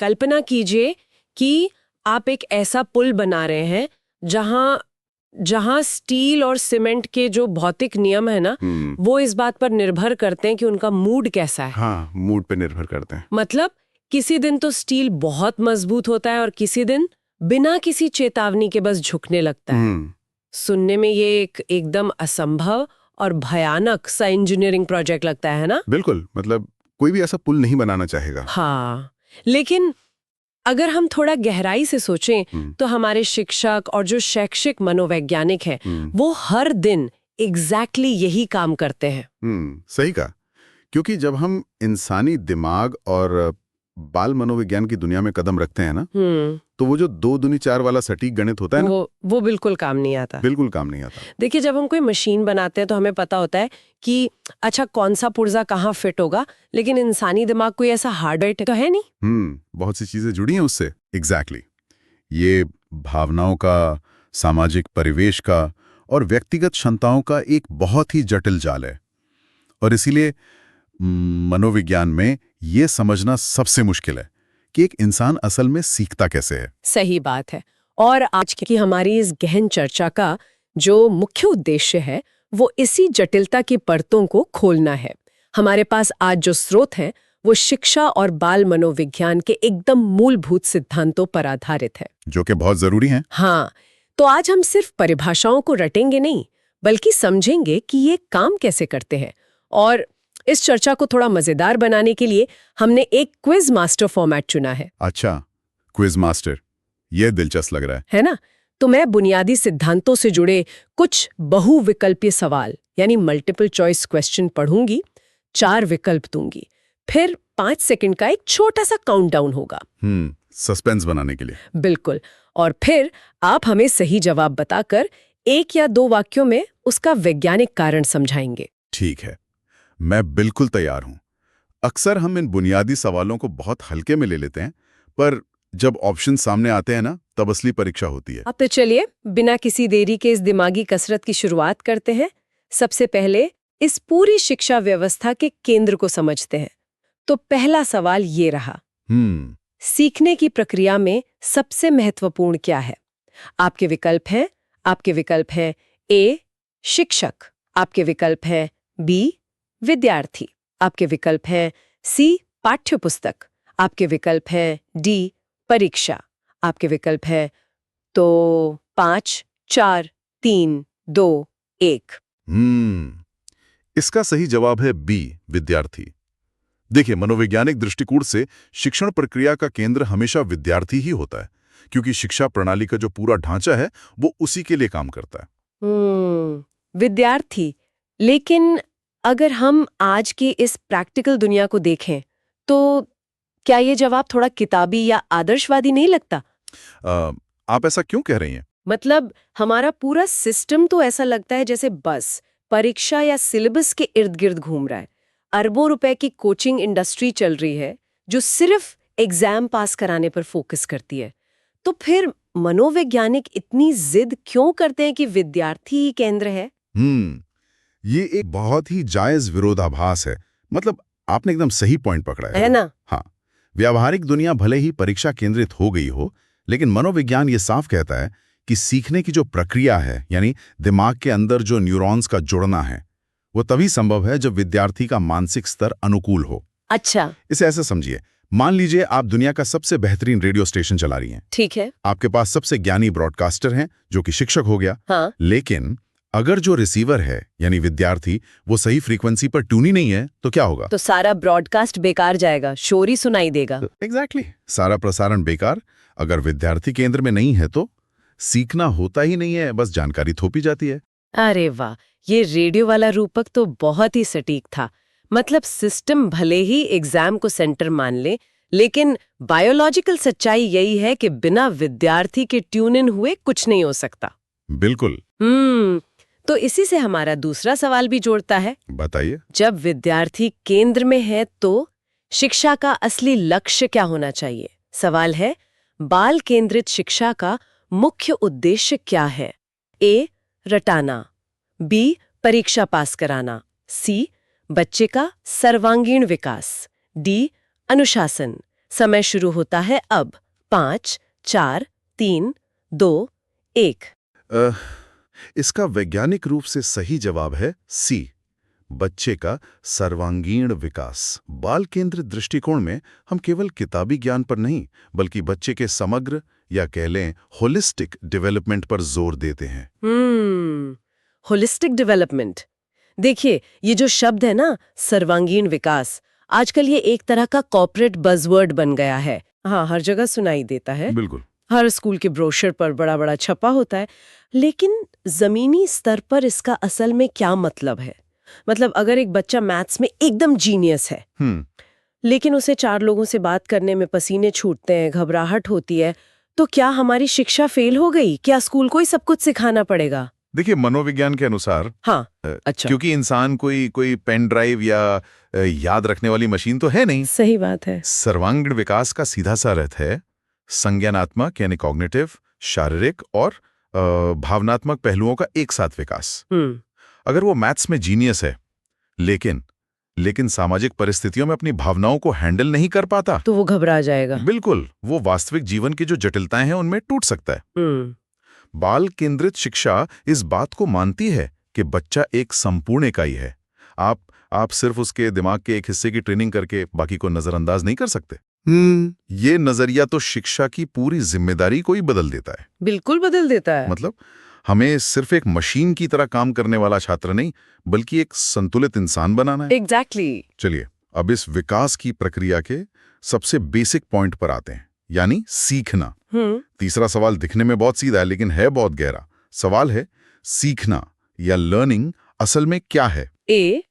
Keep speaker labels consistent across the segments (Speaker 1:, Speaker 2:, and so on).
Speaker 1: कल्पना कीजिए कि आप एक ऐसा पुल बना रहे हैं जहां स्टील और सीमेंट के जो भौतिक नियम है ना, वो इस बात पर निर्भर करते हैं कि उनका मूड कैसा है।
Speaker 2: हाँ, मूड पे निर्भर करते हैं।
Speaker 1: मतलब किसी दिन तो स्टील बहुत मजबूत होता है और किसी दिन बिना किसी चेतावनी के बस झुकने लगता है। सुनने में ये एकदम असंभव और भयानक सा इंजीनियरिंग प्रोजेक्ट लगता है ना।
Speaker 2: बिल्कुल, मतलब कोई भी ऐसा पुल नहीं बनाना चाहेगा।
Speaker 1: हाँ, लेकिन अगर हम थोड़ा गहराई से सोचें तो हमारे शिक्षक और जो शैक्षिक मनोवैज्ञानिक हैं वो हर दिन एग्जैक्टली यही काम करते हैं।
Speaker 2: सही कहा। क्योंकि जब हम इंसानी दिमाग और बाल मनोविज्ञान की दुनिया में कदम रखते हैं ना, तो वो जो 2 दूनी 4 वाला सटीक गणित होता है ना,
Speaker 1: वो बिल्कुल काम नहीं आता।
Speaker 2: बिल्कुल काम नहीं आता।
Speaker 1: देखिए, जब हम कोई मशीन बनाते हैं तो हमें पता होता है कि अच्छा कौन सा पुर्जा कहाँ फिट होगा, लेकिन इंसानी दिमाग कोई ऐसा हार्डवेयर तो है नहीं।
Speaker 2: बहुत सी चीजें जुड़ी हैं उससे। एग्जैक्टली। ये भावनाओं का, सामाजिक परिवेश का और व्यक्तिगत क्षमताओं का एक बहुत ही जटिल जाल है। और इसीलिए मनोविज्ञान में ये समझना सबसे मुश्किल है कि एक इंसान असल में सीखता कैसे है।
Speaker 1: सही बात है। और आज की हमारी इस गहन चर्चा का जो मुख्य उद्देश्य है वो इसी जटिलता की परतों को खोलना है। हमारे पास आज जो स्रोत हैं वो शिक्षा और बाल मनोविज्ञान के एकदम मूलभूत सिद्धांतों पर आधारित है,
Speaker 2: जो कि बहुत जरूरी हैं।
Speaker 1: हाँ, तो आज हम सिर्फ परिभाषाओं को रटेंगे नहीं, बल्कि समझेंगे कि ये काम कैसे करते हैं। और इस चर्चा को थोड़ा मजेदार बनाने के लिए हमने एक क्विज मास्टर फॉर्मेट चुना है।
Speaker 2: अच्छा, क्विज मास्टर, ये दिलचस्प लग रहा
Speaker 1: है ना? तो मैं बुनियादी सिद्धांतों से जुड़े कुछ बहुविकल्पीय सवाल यानी मल्टीपल चॉइस क्वेश्चन पढ़ूंगी, 4 विकल्प दूंगी, फिर 5 सेकंड का एक छोटा सा काउंटडाउन होगा।
Speaker 2: सस्पेंस बनाने के लिए।
Speaker 1: बिल्कुल। और फिर आप हमें सही जवाब बताकर 1 या 2 वाक्यों में उसका वैज्ञानिक कारण समझाएंगे।
Speaker 2: ठीक है, मैं बिल्कुल तैयार हूं। अक्सर हम इन बुनियादी सवालों को बहुत हल्के में ले लेते हैं, पर जब ऑप्शन सामने आते हैं ना, तब असली परीक्षा होती है।
Speaker 1: अब तो चलिए बिना किसी देरी के इस दिमागी कसरत की शुरुआत करते हैं। सबसे पहले इस पूरी शिक्षा व्यवस्था के केंद्र को समझते हैं। तो पहला सवाल ये रहा, सीखने की प्रक्रिया में सबसे महत्वपूर्ण क्या है? आपके विकल्प हैं ए शिक्षक, आपके विकल्प हैं बी विद्यार्थी, आपके विकल्प हैं सी पाठ्यपुस्तक, आपके विकल्प हैं डी परीक्षा, आपके विकल्प है तो 5, 4, 3, 2, 1।
Speaker 2: इसका सही जवाब है बी विद्यार्थी। देखिए, मनोवैज्ञानिक दृष्टिकोण से शिक्षण प्रक्रिया का केंद्र हमेशा विद्यार्थी ही होता है, क्योंकि शिक्षा प्रणाली का जो पूरा ढांचा है वो उसी के लिए काम करता है।
Speaker 1: विद्यार्थी। लेकिन अगर हम आज की इस प्रैक्टिकल दुनिया को देखें तो क्या ये जवाब थोड़ा किताबी या आदर्शवादी नहीं लगता?
Speaker 2: आप ऐसा क्यों कह रही हैं?
Speaker 1: मतलब हमारा पूरा सिस्टम तो ऐसा लगता है जैसे बस परीक्षा या सिलेबस के इर्द गिर्द घूम रहा है। अरबों रुपए की कोचिंग इंडस्ट्री चल रही है जो सिर्फ एग्जाम पास कराने पर फोकस करती है। तो फिर मनोवैज्ञानिक इतनी जिद क्यों करते हैं कि विद्यार्थी ही केंद्र है?
Speaker 2: ये एक बहुत ही जायज विरोधाभास है। मतलब आपने एकदम सही पॉइंट पकड़ा है
Speaker 1: ना?
Speaker 2: हाँ, व्यावहारिक दुनिया भले ही परीक्षा केंद्रित हो गई हो, लेकिन मनोविज्ञान ये साफ कहता है कि सीखने की जो प्रक्रिया है, यानी दिमाग के अंदर जो न्यूरॉन्स का जुड़ना है, वो तभी संभव है जब विद्यार्थी का मानसिक स्तर अनुकूल हो।
Speaker 1: अच्छा,
Speaker 2: इसे ऐसे समझिए, मान लीजिए आप दुनिया का सबसे बेहतरीन रेडियो स्टेशन चला रही हैं।
Speaker 1: ठीक है।
Speaker 2: आपके पास सबसे ज्ञानी ब्रॉडकास्टर हैं जो कि शिक्षक हो गया।
Speaker 1: हाँ।
Speaker 2: लेकिन अगर जो रिसीवर है यानी विद्यार्थी वो सही फ्रीक्वेंसी पर ट्यून ही नहीं है तो क्या होगा?
Speaker 1: तो सारा ब्रॉडकास्ट बेकार जाएगा, शोर ही सुनाई देगा।
Speaker 2: एग्जैक्टली, सारा प्रसारण बेकार। अगर विद्यार्थी केंद्र में नहीं है तो सीखना होता ही नहीं है, बस जानकारी थोपी जाती है।
Speaker 1: अरे वाह, ये रेडियो वाला रूपक तो बहुत ही सटीक था। मतलब सिस्टम भले ही एग्जाम को सेंटर मान ले, लेकिन बायोलॉजिकल सच्चाई यही है कि बिना विद्यार्थी के ट्यून इन हुए कुछ नहीं हो सकता।
Speaker 2: बिल्कुल।
Speaker 1: तो इसी से हमारा दूसरा सवाल भी जोड़ता है।
Speaker 2: बताइए।
Speaker 1: जब विद्यार्थी केंद्र में है तो शिक्षा का असली लक्ष्य क्या होना चाहिए? सवाल है, बाल केंद्रित शिक्षा का मुख्य उद्देश्य क्या है? ए रटाना, बी परीक्षा पास कराना, सी बच्चे का सर्वांगीण विकास, डी अनुशासन। समय शुरू होता है अब 5, 4, 3, 2, 1।
Speaker 2: इसका वैज्ञानिक रूप से सही जवाब है सी, बच्चे का सर्वांगीण विकास। बाल केंद्रित दृष्टिकोण में हम केवल किताबी ज्ञान पर नहीं बल्कि बच्चे के समग्र या कह लें होलिस्टिक डेवलपमेंट पर जोर देते हैं।
Speaker 1: Holistic development. देखिए, ये जो शब्द है ना, सर्वांगीण विकास, आजकल ये एक तरह का कॉर्पोरेट बज़वर्ड बन गया है। हाँ, हर जगह सुनाई देता है।
Speaker 2: बिल्कुल।
Speaker 1: हर स्कूल के ब्रोशर पर बड़ा बड़ा छपा होता है। लेकिन जमीनी स्तर पर इसका असल में क्या मतलब है? मतलब अगर एक बच्चा मैथ्स में एकदम जीनियस है, लेकिन उसे 4 लोगों से बात करने में पसीने छूटते हैं, घबराहट होती है, तो क्या हमारी शिक्षा फेल हो गई? क्या स्कूल को ही सब कुछ सिखाना पड़ेगा?
Speaker 2: देखिए, मनोविज्ञान के अनुसार
Speaker 1: हाँ, अच्छा,
Speaker 2: क्योंकि इंसान कोई पेन ड्राइव या याद रखने वाली मशीन तो है नहीं।
Speaker 1: सही बात है।
Speaker 2: सर्वांगीण विकास का सीधा सा अर्थ है संज्ञानात्मक यानी कॉग्निटिव, शारीरिक और भावनात्मक पहलुओं का एक साथ विकास। अगर वो मैथ्स में जीनियस है लेकिन सामाजिक परिस्थितियों में अपनी भावनाओं को हैंडल नहीं कर पाता,
Speaker 1: तो वो घबरा जाएगा।
Speaker 2: बिल्कुल, वो वास्तविक जीवन की जो जटिलताएं हैं उनमें टूट सकता है। बाल केंद्रित शिक्षा इस बात को मानती है कि बच्चा एक संपूर्ण इकाई है। आप सिर्फ उसके दिमाग के एक हिस्से की ट्रेनिंग करके बाकी को नजरअंदाज नहीं कर सकते। ये नजरिया तो शिक्षा की पूरी जिम्मेदारी को ही बदल देता है।
Speaker 1: बिल्कुल बदल देता है।
Speaker 2: मतलब हमें सिर्फ एक मशीन की तरह काम करने वाला छात्र नहीं बल्कि एक संतुलित इंसान बनाना है।
Speaker 1: एग्जैक्टली।
Speaker 2: चलिए, अब इस विकास की प्रक्रिया के सबसे बेसिक पॉइंट पर आते हैं, यानी सीखना। तीसरा सवाल दिखने में बहुत सीधा है लेकिन है बहुत गहरा। सवाल है, सीखना या लर्निंग असल में क्या है?
Speaker 1: ए,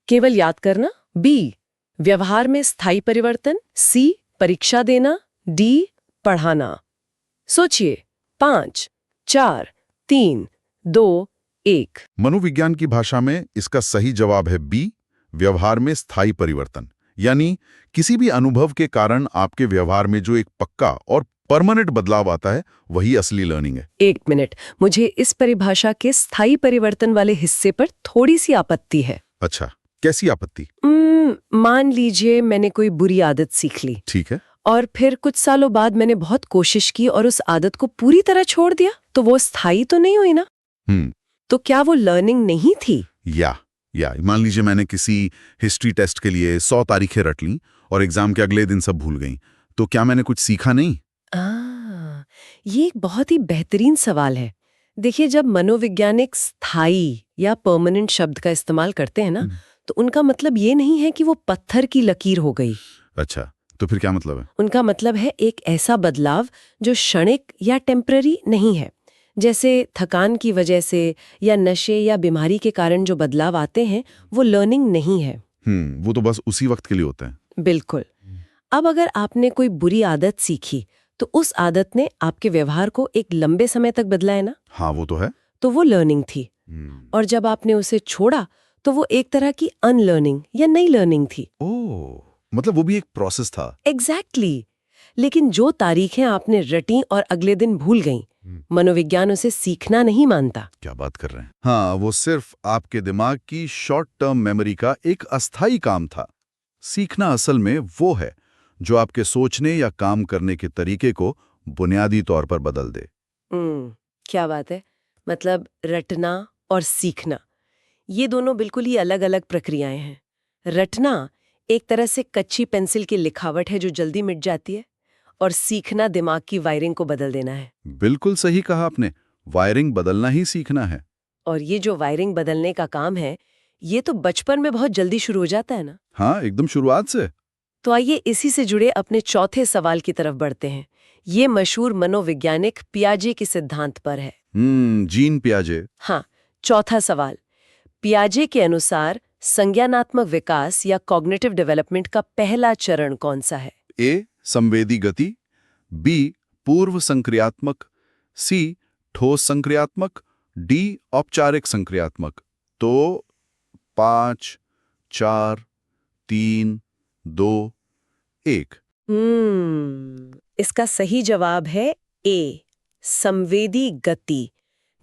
Speaker 1: केवल याद करना। बी, व्यवहार में स्थायी परिवर्तन। सी, परीक्षा देना। डी, पढ़ाना। सोचिए। 5, 4, 3, 2, 1।
Speaker 2: मनोविज्ञान की भाषा में इसका सही जवाब है बी, व्यवहार में स्थायी परिवर्तन। यानी किसी भी अनुभव के कारण आपके व्यवहार में जो एक पक्का और परमानेंट बदलाव आता है वही असली लर्निंग है।
Speaker 1: 1 मिनट, मुझे इस परिभाषा के स्थायी परिवर्तन वाले हिस्से पर थोड़ी सी आपत्ति है।
Speaker 2: अच्छा, कैसी आपत्ति?
Speaker 1: मान लीजिए मैंने कोई बुरी आदत सीख ली।
Speaker 2: ठीक है।
Speaker 1: और फिर कुछ सालों बाद मैंने बहुत कोशिश की और उस आदत को पूरी तरह छोड़ दिया, तो वो स्थायी तो नहीं हुई ना? तो क्या वो लर्निंग नहीं थी?
Speaker 2: या मान लीजिए मैंने किसी हिस्ट्री टेस्ट के लिए 100 तारीखें रट लीं और एग्जाम के अगले दिन सब भूल गईं, तो क्या मैंने कुछ सीखा नहीं?
Speaker 1: ये एक बहुत ही बेहतरीन सवाल है। देखिए, जब मनोवैज्ञानिक स्थायी या परमानेंट शब्द का इस्तेमाल करते हैं ना, तो उनका मतलब ये नहीं है कि वो पत्थर की लकीर हो गई।
Speaker 2: अच्छा, तो फिर क्या मतलब है?
Speaker 1: उनका मतलब है एक ऐसा बदलाव जो क्षणिक या टेम्पररी नहीं है। जैसे थकान की वजह से या नशे या बीमारी के कारण जो बदलाव आते हैं, वो लर्निंग नहीं है।
Speaker 2: वो तो बस उसी वक्त के लिए होते हैं।
Speaker 1: बिल्कुल। अब अगर आपने कोई बुरी आदत सीखी, तो उस आदत ने आपके व्यवहार को एक लंबे समय तक बदला है ना?
Speaker 2: हाँ, वो तो है।
Speaker 1: तो वो लर्निंग थी। और जब आपने उसे छोड़ा, तो वो एक तरह की अनलर्निंग या नई लर्निंग थी।
Speaker 2: ओह, मतलब वो भी एक प्रोसेस था।
Speaker 1: एग्जैक्टली। लेकिन जो तारीखें आपने रटी और अगले दिन भूल गईं, मनोविज्ञान उसे सीखना नहीं मानता।
Speaker 2: क्या बात कर रहे हैं? हाँ, वो सिर्फ आपके दिमाग की शॉर्ट टर्म मेमोरी का एक अस्थायी काम था। सीखना असल में वो है जो आपके सोचने या काम करने के तरीके को बुनियादी तौर पर बदल दे।
Speaker 1: क्या बात है। मतलब रटना और सीखना, ये दोनों बिल्कुल ही अलग अलग प्रक्रियाएं हैं। रटना एक तरह से कच्ची पेंसिल की लिखावट है जो जल्दी मिट जाती है, और सीखना दिमाग की वायरिंग को बदल देना है।
Speaker 2: बिल्कुल सही कहा आपने, वायरिंग बदलना ही सीखना है।
Speaker 1: और ये जो वायरिंग बदलने का काम है, ये तो बचपन में बहुत जल्दी शुरू हो जाता है ना?
Speaker 2: हाँ, एकदम शुरुआत से।
Speaker 1: तो आइए इसी से जुड़े अपने चौथे सवाल की तरफ बढ़ते हैं। ये मशहूर मनोवैज्ञानिक पियाजे के सिद्धांत पर है।
Speaker 2: जीन पियाजे।
Speaker 1: हाँ, चौथा सवाल। पियाजे के अनुसार संज्ञानात्मक विकास या कॉग्निटिव डेवलपमेंट का पहला चरण कौन सा है?
Speaker 2: ए, संवेदी गति। बी, पूर्व संक्रियात्मक। सी, ठोस संक्रियात्मक। डी, औपचारिक संक्रियात्मक। तो 5, 4, 3, 2, 1।
Speaker 1: इसका सही जवाब है ए, संवेदी गति,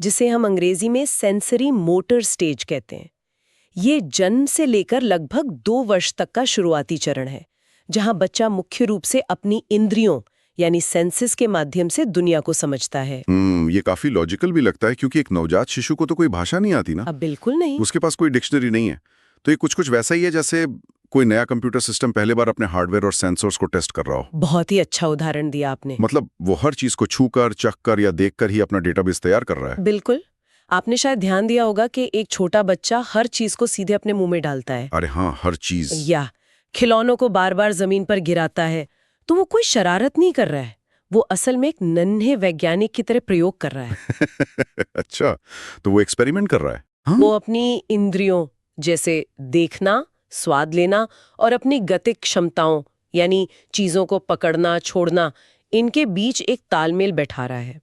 Speaker 1: जिसे हम अंग्रेजी में सेंसरी मोटर स्टेज कहते हैं। ये जन्म से लेकर लगभग 2 वर्ष तक का शुरुआती चरण है, जहां बच्चा मुख्य रूप से अपनी इंद्रियों यानी सेंसेस के माध्यम से दुनिया को समझता है।
Speaker 2: ये काफी लॉजिकल भी लगता है, क्योंकि एक नवजात शिशु को तो कोई भाषा नहीं आती ना।
Speaker 1: अब बिल्कुल नहीं।
Speaker 2: उसके पास कोई डिक्शनरी नहीं है। तो ये कुछ वैसा ही है जैसे कोई नया कंप्यूटर सिस्टम पहले बार अपने हार्डवेयर और सेंसर्स को टेस्ट कर रहा हो।
Speaker 1: बहुत ही अच्छा उदाहरण दिया आपने।
Speaker 2: मतलब वो हर चीज को छूकर, चखकर या देखकर ही अपना डेटाबेस तैयार कर रहा है।
Speaker 1: बिल्कुल। आपने शायद ध्यान दिया होगा कि एक छोटा बच्चा हर चीज को सीधे अपने मुंह में डालता है।
Speaker 2: अरे हाँ, हर चीज।
Speaker 1: या खिलौनों को बार बार जमीन पर गिराता है। तो वो कोई शरारत नहीं कर रहा है, वो असल में एक नन्हे वैज्ञानिक की तरह प्रयोग कर रहा है।
Speaker 2: अच्छा, तो वो एक्सपेरिमेंट कर रहा है। हाँ?
Speaker 1: वो अपनी इंद्रियों जैसे देखना, स्वाद लेना और अपनी गतिक क्षमताओं यानी चीजों को पकड़ना, छोड़ना, इनके बीच एक तालमेल बैठा रहा है।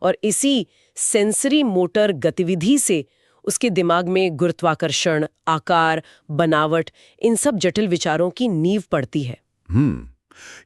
Speaker 1: और इसी सेंसरी मोटर गतिविधि से उसके दिमाग में गुरुत्वाकर्षण, आकार, बनावट, इन सब जटिल विचारों की नींव पड़ती है।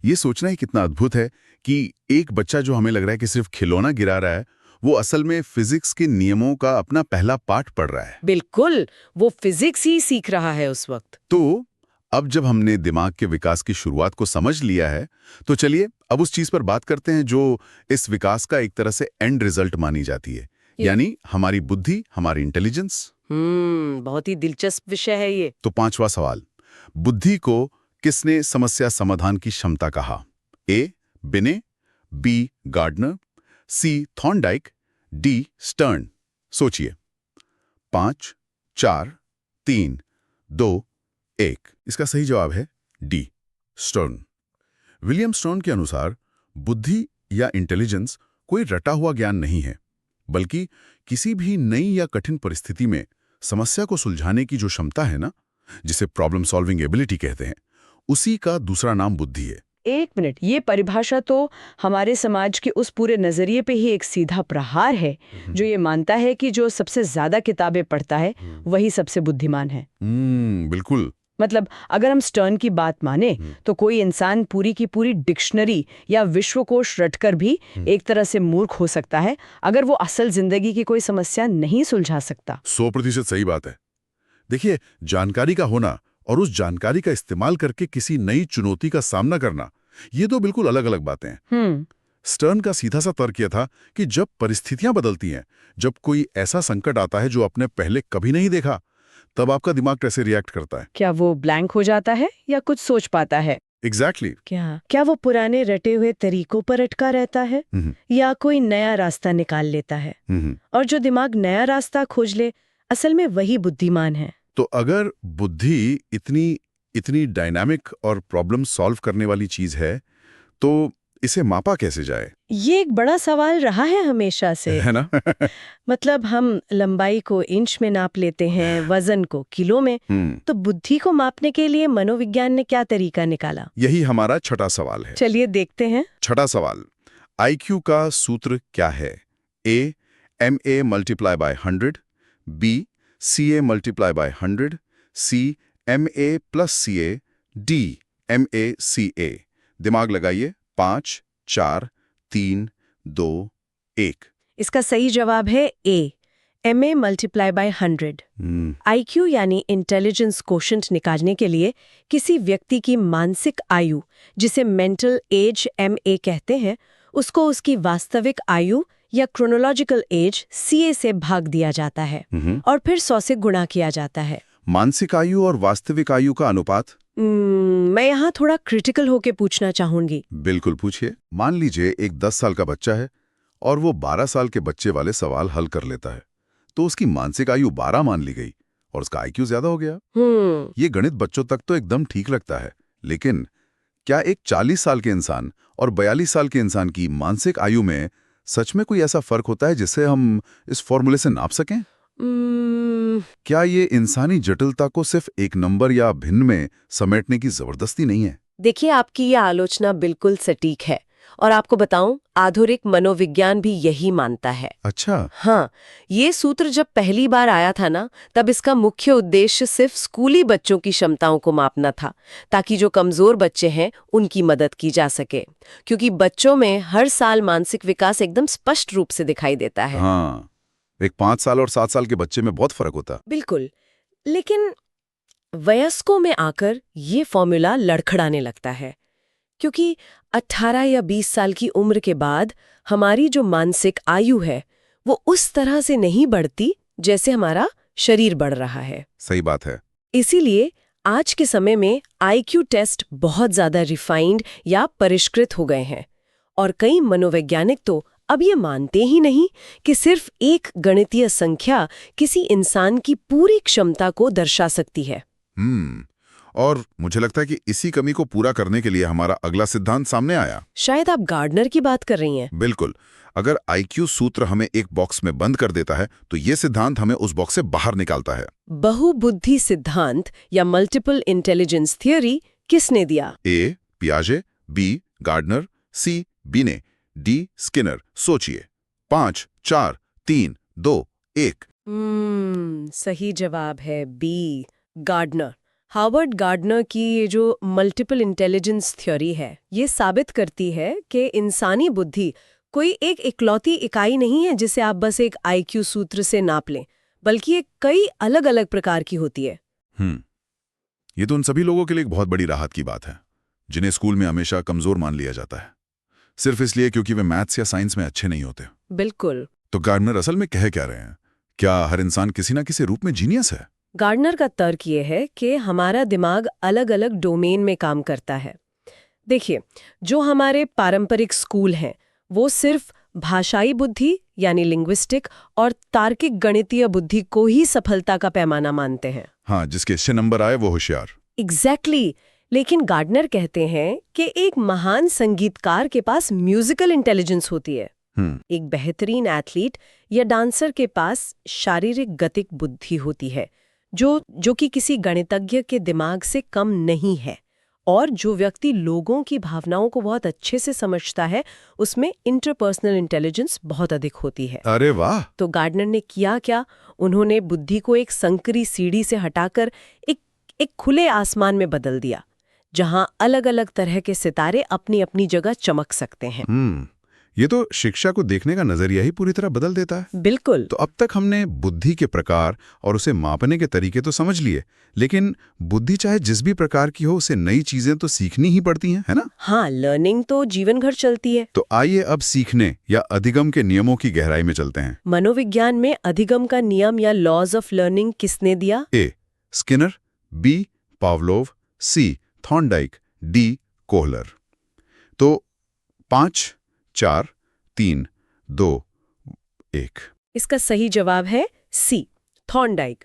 Speaker 2: ये सोचना ही कितना अद्भुत है कि एक बच्चा जो हमें लग रहा है कि सिर्फ खिलौना गिरा रहा है, वो असल में फिजिक्स के नियमों का अपना पहला पाठ पढ़ रहा है।
Speaker 1: बिल्कुल, वो फिजिक्स ही सीख रहा है उस वक्त।
Speaker 2: तो अब जब हमने दिमाग के विकास की शुरुआत को समझ लिया है, तो चलिए अब उस चीज पर बात करते हैं जो इस विकास का एक तरह से एंड रिजल्ट मानी जाती है, यानी हमारी बुद्धि, हमारी इंटेलिजेंस।
Speaker 1: बहुत ही दिलचस्प विषय है ये।
Speaker 2: तो 5वां सवाल, बुद्धि को किसने समस्या समाधान की क्षमता कहा? ए बिने, बी गार्डनर, सी थॉर्नडाइक, डी स्टर्न। सोचिए। 5, 4, 3, 2, 1। इसका सही जवाब है डी स्टर्न। विलियम स्टर्न के अनुसार बुद्धि या इंटेलिजेंस कोई रटा हुआ ज्ञान नहीं है, बल्कि किसी भी नई या कठिन परिस्थिति में समस्या को सुलझाने की जो क्षमता है ना, जिसे प्रॉब्लम सॉल्विंग एबिलिटी कहते हैं, उसी का दूसरा नाम बुद्धि है।
Speaker 3: एक मिनट, ये परिभाषा तो हमारे समाज के उस पूरे नजरिए पे ही एक सीधा प्रहार है जो ये मानता है कि जो सबसे ज्यादा किताबें पढ़ता है वही सबसे बुद्धिमान है।
Speaker 2: बिल्कुल।
Speaker 3: मतलब अगर हम स्टर्न की बात माने तो कोई इंसान पूरी की पूरी डिक्शनरी या विश्वकोश रटकर भी एक तरह से मूर्ख हो सकता है अगर वो असल जिंदगी की कोई समस्या नहीं सुलझा सकता।
Speaker 2: 100% सही बात है। देखिए, जानकारी का होना और उस जानकारी का इस्तेमाल करके किसी नई चुनौती का सामना करना, ये तो बिल्कुल अलग अलग बातें हैं। स्टर्न का सीधा सा तर्क यह था कि जब परिस्थितियां बदलती हैं, जब कोई ऐसा संकट आता है जो आपने पहले कभी नहीं देखा, तब आपका दिमाग कैसे रिएक्ट करता है?
Speaker 3: क्या वो ब्लैंक हो जाता है या कुछ सोच पाता है?
Speaker 2: एग्जैक्टली।
Speaker 3: क्या वो पुराने रटे हुए तरीकों पर अटका रहता है या कोई नया रास्ता निकाल लेता है? और जो दिमाग नया रास्ता खोज ले, असल में वही बुद्धिमान है।
Speaker 2: तो अगर बुद्धि इतनी डायनामिक और प्रॉब्लम सॉल्व करने वाली चीज है, तो इसे मापा कैसे जाए?
Speaker 3: ये एक बड़ा सवाल रहा है हमेशा से,
Speaker 2: है ना?
Speaker 3: मतलब हम लंबाई को इंच में नाप लेते हैं, वजन को किलो में। तो बुद्धि को मापने के लिए मनोविज्ञान ने क्या तरीका निकाला?
Speaker 2: यही हमारा छठा सवाल है।
Speaker 3: चलिए देखते हैं।
Speaker 2: छठा सवाल, IQ का सूत्र क्या है? A MA × 100, B CA × 100, C MA + CA, D MA CA। दिमाग लगाइए। 5, 4, 3, 2, 1।
Speaker 1: इसका सही जवाब है A MA × 100। IQ यानी इंटेलिजेंस कोशेंट निकालने के लिए किसी व्यक्ति की मानसिक आयु, जिसे मेंटल एज MA कहते हैं, उसको उसकी वास्तविक आयु या क्रोनोलॉजिकल एज CA से भाग दिया जाता है और फिर 100 से गुणा किया जाता है।
Speaker 2: मानसिक आयु और वास्तविक आयु का अनुपात?
Speaker 1: मैं यहाँ थोड़ा क्रिटिकल होके पूछना चाहूंगी।
Speaker 2: बिल्कुल पूछिए। मान लीजिए एक 10 साल का बच्चा है और वो 12 साल के बच्चे वाले सवाल हल कर लेता है, तो उसकी मानसिक आयु 12 मान ली गई और उसका IQ ज्यादा हो गया। ये गणित बच्चों तक तो एकदम ठीक लगता है, लेकिन क्या एक 40 साल के इंसान और 42 साल के इंसान की मानसिक आयु में सच में कोई ऐसा फर्क होता है जिसे हम इस फॉर्मूले से नाप सकें? क्या ये इंसानी जटिलता को सिर्फ एक नंबर या भिन्न में समेटने की जबरदस्ती नहीं है?
Speaker 1: देखिए, आपकी ये आलोचना बिल्कुल सटीक है और आपको बताऊं, आधुनिक मनोविज्ञान भी यही मानता है।
Speaker 2: अच्छा।
Speaker 1: हाँ, ये सूत्र जब पहली बार आया था ना, तब इसका मुख्य उद्देश्य सिर्फ स्कूली बच्चों की क्षमताओं को मापना था, ताकि जो कमजोर बच्चे हैं उनकी मदद की जा सके, क्योंकि बच्चों में हर साल मानसिक विकास एकदम स्पष्ट रूप से दिखाई देता है।
Speaker 2: हाँ, एक 5 साल और 7 साल के बच्चे में बहुत फर्क होता।
Speaker 1: बिल्कुल। लेकिन वयस्कों में आकर ये फॉर्मूला लड़खड़ाने लगता है, क्योंकि 18 या 20 साल की उम्र के बाद हमारी जो मानसिक आयु है वो उस तरह से नहीं बढ़ती जैसे हमारा शरीर बढ़ रहा है।
Speaker 2: सही बात है।
Speaker 1: इसीलिए आज के समय में आईक्यू टेस्ट बहुत ज्यादा रिफाइंड या परिष्कृत हो गए हैं, और कई मनोवैज्ञानिक तो अब ये मानते ही नहीं कि सिर्फ एक गणितीय संख्या किसी इंसान की पूरी क्षमता को दर्शा सकती है।
Speaker 2: और मुझे लगता है कि इसी कमी को पूरा करने के लिए हमारा अगला सिद्धांत सामने आया।
Speaker 1: शायद आप गार्डनर की बात कर रही हैं।
Speaker 2: बिल्कुल। अगर आईक्यू सूत्र हमें एक बॉक्स में बंद कर देता है तो ये सिद्धांत हमें उस बॉक्स से बाहर निकालता है।
Speaker 1: बहुबुद्धि सिद्धांत या मल्टीपल इंटेलिजेंस थियोरी किसने दिया?
Speaker 2: ए पियाजे, बी गार्डनर, सी बीने, डी स्किनर। सोचिए। 5 4 3 2 1।
Speaker 1: सही जवाब है बी गार्डनर। हार्वर्ड गार्डनर की ये जो मल्टीपल इंटेलिजेंस थ्योरी है, ये साबित करती है कि इंसानी बुद्धि कोई एक इकलौती इकाई नहीं है जिसे आप बस एक आईक्यू सूत्र से नाप लें, बल्कि ये कई अलग अलग प्रकार की होती है।
Speaker 2: ये तो उन सभी लोगों के लिए एक बहुत बड़ी राहत की बात है जिन्हें स्कूल में हमेशा कमजोर मान लिया जाता है, सिर्फ इसलिए क्योंकि वे मैथ्स या साइंस में अच्छे नहीं होते।
Speaker 1: बिल्कुल।
Speaker 2: तो गार्डनर असल में कह क्या रहे हैं? क्या हर इंसान किसी न किसी रूप में जीनियस है?
Speaker 1: गार्डनर का तर्क ये है कि हमारा दिमाग अलग अलग डोमेन में काम करता है। देखिए, जो हमारे पारंपरिक स्कूल हैं वो सिर्फ भाषाई बुद्धि यानी लिंग्विस्टिक और तार्किक गणितीय बुद्धि को ही सफलता का पैमाना मानते हैं।
Speaker 2: हाँ, जिसके अच्छे नंबर आए वो होशियार।
Speaker 1: एग्जैक्टली। लेकिन गार्डनर कहते हैं कि एक महान संगीतकार के पास म्यूजिकल इंटेलिजेंस होती है। एक बेहतरीन एथलीट या डांसर के पास शारीरिक गतिक बुद्धि होती है, जो कि किसी गणितज्ञ के दिमाग से कम नहीं है। और जो व्यक्ति लोगों की भावनाओं को बहुत अच्छे से समझता है, उसमें इंटरपर्सनल इंटेलिजेंस बहुत अधिक होती है।
Speaker 2: अरे वाह!
Speaker 1: तो गार्डनर ने किया क्या? उन्होंने बुद्धि को एक संकरी सीढ़ी से हटाकर एक खुले आसमान में बदल दिया, जहां अलग अलग तरह के सितारे अपनी अपनी जगह चमक सकते हैं।
Speaker 2: ये तो शिक्षा को देखने का नजरिया ही पूरी तरह बदल देता है।
Speaker 1: बिल्कुल।
Speaker 2: तो अब तक हमने बुद्धि के प्रकार और उसे मापने के तरीके तो समझ लिए, लेकिन बुद्धि चाहे जिस भी प्रकार की हो, उसे नई चीजें तो सीखनी ही पड़ती हैं, है ना?
Speaker 1: हाँ, लर्निंग तो जीवन भर चलती है।
Speaker 2: तो आइए अब सीखने या अधिगम के नियमों की गहराई में चलते हैं।
Speaker 1: मनोविज्ञान में अधिगम का नियम या लॉज ऑफ लर्निंग किसने दिया?
Speaker 2: ए स्किनर, बी पावलोव, सी थॉर्नडाइक, डी कोहलर। तो 5 4 3 2 1।
Speaker 1: इसका सही जवाब है सी, थॉर्नडाइक।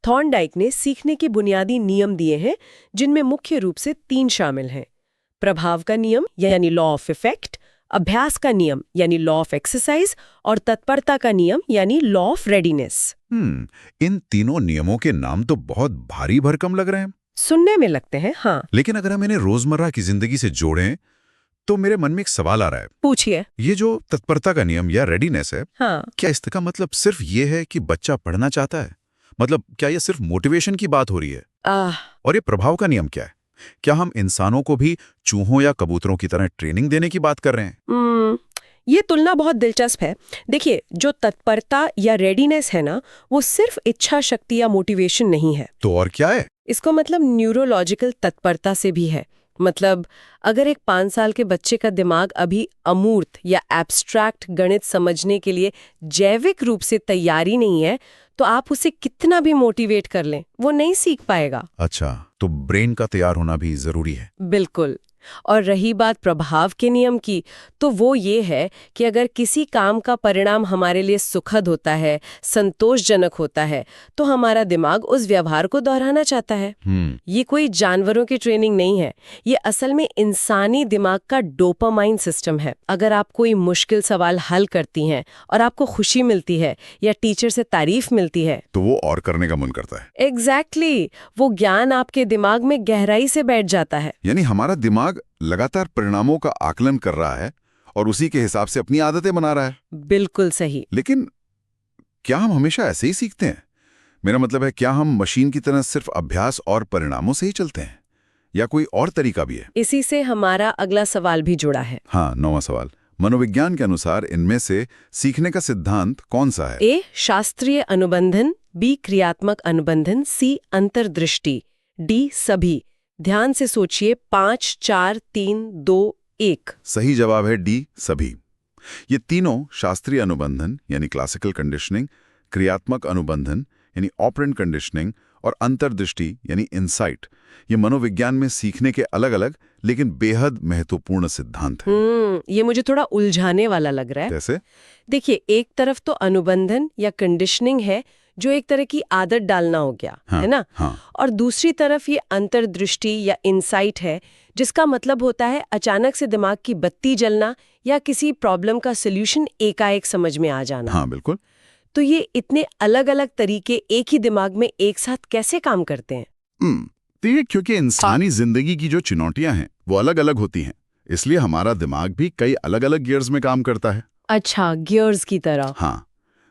Speaker 1: थॉर्नडाइक ने सीखने के बुनियादी नियम दिए हैं, जिनमें मुख्य रूप से 3 शामिल हैं: प्रभाव का नियम यानी लॉ ऑफ इफेक्ट, अभ्यास का नियम यानी लॉ ऑफ एक्सरसाइज, और तत्परता का नियम यानी लॉ ऑफ रेडीनेस।
Speaker 2: इन तीनों नियमों के नाम तो बहुत भारी भरकम लग रहे हैं।
Speaker 1: सुनने में लगते हैं, हाँ।
Speaker 2: लेकिन अगर हम इन्हें रोजमर्रा की जिंदगी से जोड़ें तो मेरे मन में एक सवाल आ रहा है।
Speaker 1: पूछिए।
Speaker 2: ये जो तत्परता का नियम या रेडीनेस है,
Speaker 1: हाँ।
Speaker 2: क्या इसका मतलब सिर्फ ये है कि बच्चा पढ़ना चाहता है? मतलब क्या ये सिर्फ मोटिवेशन की बात हो रही है? और ये प्रभाव का नियम क्या है? क्या हम इंसानों को भी चूहों या कबूतरों की तरह ट्रेनिंग देने की बात कर रहे हैं?
Speaker 1: ये तुलना बहुत दिलचस्प है। देखिए, जो तत्परता या रेडीनेस है ना, वो सिर्फ इच्छा शक्ति या मोटिवेशन नहीं है।
Speaker 2: तो और क्या है?
Speaker 1: इसको मतलब न्यूरोलॉजिकल तत्परता से भी है। मतलब अगर एक 5 साल के बच्चे का दिमाग अभी अमूर्त या एब्स्ट्रैक्ट गणित समझने के लिए जैविक रूप से तैयारी नहीं है, तो आप उसे कितना भी मोटिवेट कर लें, वो नहीं सीख पाएगा।
Speaker 2: अच्छा, तो ब्रेन का तैयार होना भी जरूरी है।
Speaker 1: बिल्कुल। और रही बात प्रभाव के नियम की, तो वो ये है कि अगर किसी काम का परिणाम हमारे लिए सुखद होता है, संतोषजनक होता है, तो हमारा दिमाग उस व्यवहार को दोहराना चाहता है। ये कोई जानवरों की ट्रेनिंग नहीं है, ये असल में इंसानी दिमाग का डोपामाइन सिस्टम है। अगर आप कोई मुश्किल सवाल हल करती हैं और आपको खुशी मिलती है या टीचर से तारीफ मिलती है,
Speaker 2: तो वो और करने का मन करता है।
Speaker 1: एग्जैक्टली। वो ज्ञान आपके दिमाग में गहराई से बैठ जाता है।
Speaker 2: यानी हमारा दिमाग लगातार परिणामों का आकलन कर रहा है और उसी के हिसाब से अपनी आदतें बना रहा है।
Speaker 1: बिल्कुल सही।
Speaker 2: लेकिन क्या हम हमेशा ऐसे ही सीखते हैं? मेरा मतलब है, क्या हम मशीन की तरह सिर्फ अभ्यास और परिणामों से ही चलते हैं, या कोई और तरीका भी है?
Speaker 1: इसी से हमारा अगला सवाल भी जुड़ा है।
Speaker 2: हाँ, 9वां सवाल। मनोविज्ञान के अनुसार इनमें से सीखने का सिद्धांत कौन सा है?
Speaker 1: ए शास्त्रीय अनुबंधन, बी क्रियात्मक अनुबंधन, सी अंतर्दृष्टि, डी सभी। ध्यान से सोचिए, 5 4 3 2 1।
Speaker 2: सही जवाब है डी सभी। ये तीनों शास्त्रीय अनुबंधन यानी क्लासिकल कंडीशनिंग, क्रियात्मक अनुबंधन यानी ऑपरेंट कंडीशनिंग और अंतर्दृष्टि यानी इंसाइट, ये मनोविज्ञान में सीखने के अलग अलग लेकिन बेहद महत्वपूर्ण सिद्धांत हैं।
Speaker 1: ये मुझे थोड़ा उलझाने वाला लग रहा है।
Speaker 2: जैसे?
Speaker 1: देखिए, एक तरफ तो अनुबंधन या कंडीशनिंग है, जो एक तरह की आदत डालना हो गया,
Speaker 2: हाँ,
Speaker 1: है ना?
Speaker 2: हाँ।
Speaker 1: और दूसरी तरफ ये अंतर्दृष्टि या इंसाइट है, जिसका मतलब होता है अचानक से दिमाग की बत्ती जलना या किसी प्रॉब्लम का सॉल्यूशन एकाएक समझ में आ जाना।
Speaker 2: हाँ, बिल्कुल।
Speaker 1: तो ये इतने अलग अलग तरीके एक ही दिमाग में एक साथ कैसे काम करते हैं?
Speaker 2: तो ये क्योंकि इंसानी जिंदगी की जो चुनौतियां हैं वो अलग अलग होती हैं, इसलिए हमारा दिमाग भी कई अलग अलग गियर्स में काम करता है।
Speaker 1: अच्छा, गियर्स की तरह।
Speaker 2: हाँ,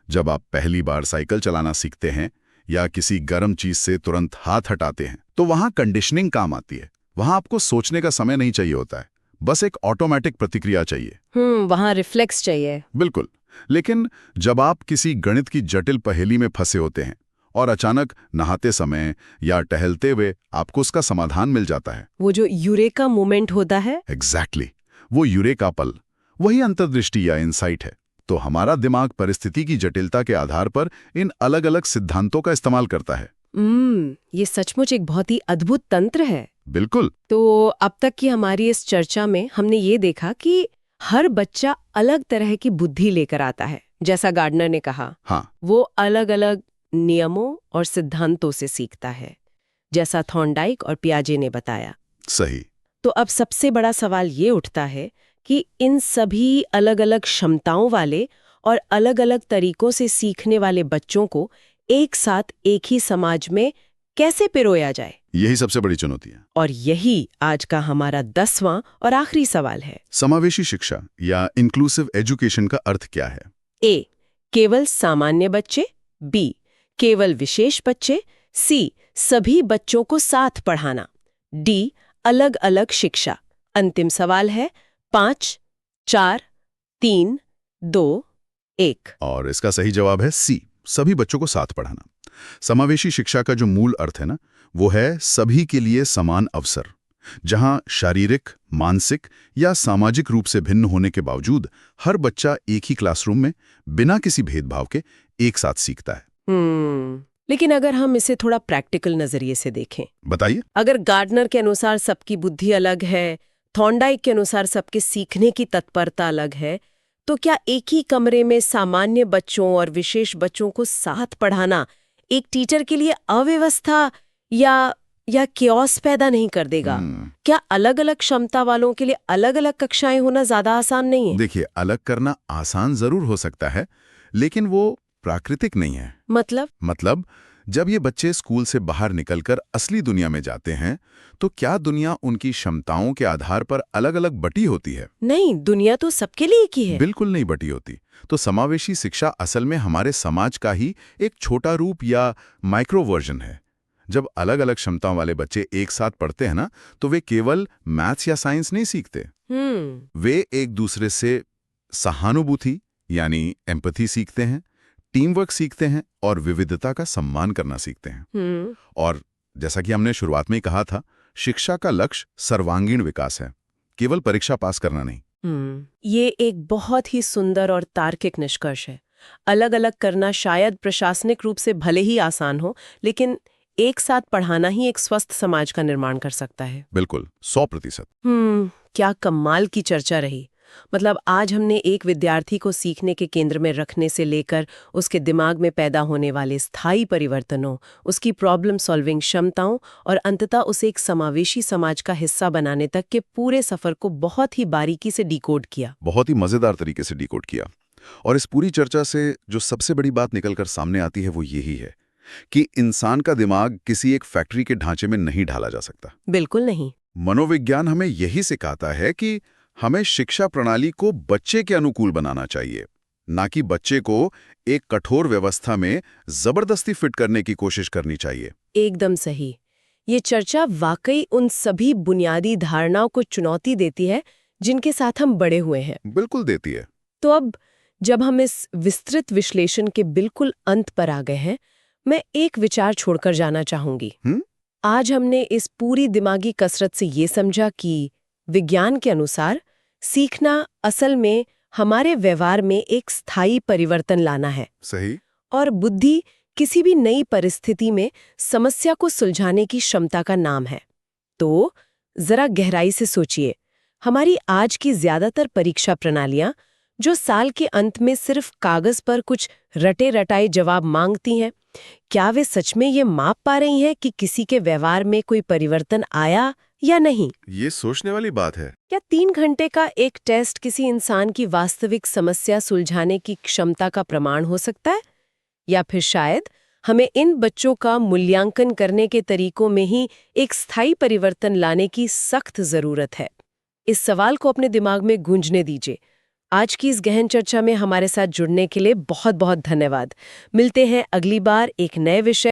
Speaker 2: जब आप पहली बार साइकिल चलाना सीखते हैं या किसी गर्म चीज से तुरंत हाथ हटाते हैं तो वहां कंडीशनिंग काम आती है। वहां आपको सोचने का समय नहीं चाहिए होता है, बस एक ऑटोमेटिक प्रतिक्रिया चाहिए।
Speaker 1: वहां रिफ्लेक्स चाहिए।
Speaker 2: बिल्कुल। लेकिन जब आप किसी गणित की जटिल पहेली में फंसे होते हैं और अचानक नहाते समय या टहलते हुए आपको उसका समाधान मिल जाता है,
Speaker 1: वो जो यूरेका मोमेंट होता है।
Speaker 2: एग्जैक्टली, वो यूरेका पल, वही अंतर्दृष्टि या इंसाइट है। तो हमारा दिमाग परिस्थिति की जटिलता के आधार पर इन अलग अलग सिद्धांतों का इस्तेमाल करता है।
Speaker 1: ये सचमुच एक बहुत ही अद्भुत तंत्र है।
Speaker 2: बिल्कुल।
Speaker 1: तो अब तक की हमारी इस चर्चा में हमने ये देखा कि हर बच्चा अलग तरह की बुद्धि लेकर आता है, जैसा गार्डनर ने कहा।
Speaker 2: हाँ,
Speaker 1: वो अलग अलग नियमों और सिद्धांतों से सीखता है, जैसा थॉर्नडाइक और पियाजे ने बताया।
Speaker 2: सही।
Speaker 1: तो अब सबसे बड़ा सवाल ये उठता है कि इन सभी अलग अलग क्षमताओं वाले और अलग अलग तरीकों से सीखने वाले बच्चों को एक साथ एक ही समाज में कैसे पिरोया जाए?
Speaker 2: यही सबसे बड़ी चुनौती है।
Speaker 1: और यही आज का हमारा 10वां और आखिरी सवाल है।
Speaker 2: समावेशी शिक्षा या इंक्लूसिव एजुकेशन का अर्थ क्या है?
Speaker 1: ए, केवल सामान्य बच्चे। बी, केवल विशेष बच्चे। सी, सभी बच्चों को साथ पढ़ाना। डी, अलग अलग शिक्षा। अंतिम सवाल है 5 4 3 2 1।
Speaker 2: और इसका सही जवाब है सी, सभी बच्चों को साथ पढ़ाना। समावेशी शिक्षा का जो मूल अर्थ है ना, वो है सभी के लिए समान अवसर, जहां शारीरिक, मानसिक या सामाजिक रूप से भिन्न होने के बावजूद हर बच्चा एक ही क्लासरूम में बिना किसी भेदभाव के एक साथ सीखता है।
Speaker 1: लेकिन अगर हम इसे थोड़ा प्रैक्टिकल नजरिए से देखें,
Speaker 2: बताइए।
Speaker 1: अगर गार्डनर के अनुसार सबकी बुद्धि अलग है, थॉर्नडाइक के अनुसार सबके सीखने की तत्परता अलग है, तो क्या एक ही कमरे में सामान्य बच्चों और विशेष बच्चों को साथ पढ़ाना एक टीचर के लिए अव्यवस्था या केओस पैदा नहीं कर देगा? क्या अलग अलग क्षमता वालों के लिए अलग अलग कक्षाएं होना ज्यादा आसान नहीं है?
Speaker 2: देखिए, अलग करना आसान जरूर हो सकता है, लेकिन वो प्राकृतिक नहीं है। मतलब जब ये बच्चे स्कूल से बाहर निकलकर असली दुनिया में जाते हैं, तो क्या दुनिया उनकी क्षमताओं के आधार पर अलग अलग बटी होती है?
Speaker 1: नहीं, दुनिया तो सबके लिए एक ही है।
Speaker 2: बिल्कुल नहीं बटी होती। तो समावेशी शिक्षा असल में हमारे समाज का ही एक छोटा रूप या माइक्रो वर्जन है। जब अलग अलग क्षमताओं वाले बच्चे एक साथ पढ़ते हैं ना, तो वे केवल मैथ्स या साइंस नहीं सीखते। वे एक दूसरे से सहानुभूति यानी एम्पैथी सीखते हैं, टीम वर्क सीखते हैं और विविधता का सम्मान करना सीखते हैं। और जैसा कि हमने शुरुआत में ही कहा था, शिक्षा का लक्ष्य सर्वांगीण विकास है, केवल परीक्षा पास करना नहीं।
Speaker 1: ये एक बहुत ही सुंदर और तार्किक निष्कर्ष है। अलग अलग करना शायद प्रशासनिक रूप से भले ही आसान हो, लेकिन एक साथ पढ़ाना ही एक स्वस्थ समाज का निर्माण कर सकता है।
Speaker 2: बिल्कुल, 100%।
Speaker 1: क्या कमाल की चर्चा रही। मतलब आज हमने एक विद्यार्थी को सीखने के केंद्र में रखने से लेकर उसके दिमाग में पैदा होने वाले स्थायी परिवर्तनों, उसकी प्रॉब्लम सॉल्विंग क्षमताओं और अंततः उसे एक समावेशी समाज का हिस्सा बनाने तक के पूरे सफर को बहुत ही बारीकी से डिकोड किया।
Speaker 2: बहुत ही मजेदार तरीके से डिकोड किया। और इस पूरी चर्चा से जो सबसे बड़ी बात निकलकर सामने आती है वो यही है कि इंसान का दिमाग किसी एक फैक्ट्री के ढांचे में नहीं ढाला जा सकता।
Speaker 1: बिल्कुल नहीं।
Speaker 2: मनोविज्ञान हमें यही सिखाता है कि हमें शिक्षा प्रणाली को बच्चे के अनुकूल बनाना चाहिए, ना कि बच्चे को एक कठोर व्यवस्था में जबरदस्ती फिट करने की कोशिश करनी चाहिए।
Speaker 1: एकदम सही। ये चर्चा वाकई उन सभी बुनियादी धारणाओं को चुनौती देती है जिनके साथ हम बड़े हुए हैं।
Speaker 2: बिल्कुल देती है।
Speaker 1: तो अब जब हम इस विस्तृत विश्लेषण के बिल्कुल अंत पर आ गए हैं, मैं एक विचार छोड़कर जाना चाहूंगी। आज हमने इस पूरी दिमागी कसरत से ये समझा कि विज्ञान के अनुसार सीखना असल में हमारे व्यवहार में एक स्थायी परिवर्तन लाना है
Speaker 2: सही।
Speaker 1: और बुद्धि किसी भी नई परिस्थिति में समस्या को सुलझाने की क्षमता का नाम है। तो जरा गहराई से सोचिए, हमारी आज की ज्यादातर परीक्षा प्रणालियां जो साल के अंत में सिर्फ कागज पर कुछ रटे रटाए जवाब मांगती हैं, क्या वे सच में ये माप पा रही हैं कि किसी के व्यवहार में कोई परिवर्तन आया या नहीं?
Speaker 2: ये सोचने वाली बात है।
Speaker 1: क्या 3 घंटे का एक टेस्ट किसी इंसान की वास्तविक समस्या सुलझाने की क्षमता का प्रमाण हो सकता है? या फिर शायद हमें इन बच्चों का मूल्यांकन करने के तरीकों में ही एक स्थायी परिवर्तन लाने की सख्त जरूरत है? इस सवाल को अपने दिमाग में गूंजने दीजिए। आज की इस गहन चर्चा में हमारे साथ जुड़ने के लिए बहुत बहुत धन्यवाद। मिलते हैं अगली बार एक नए विषय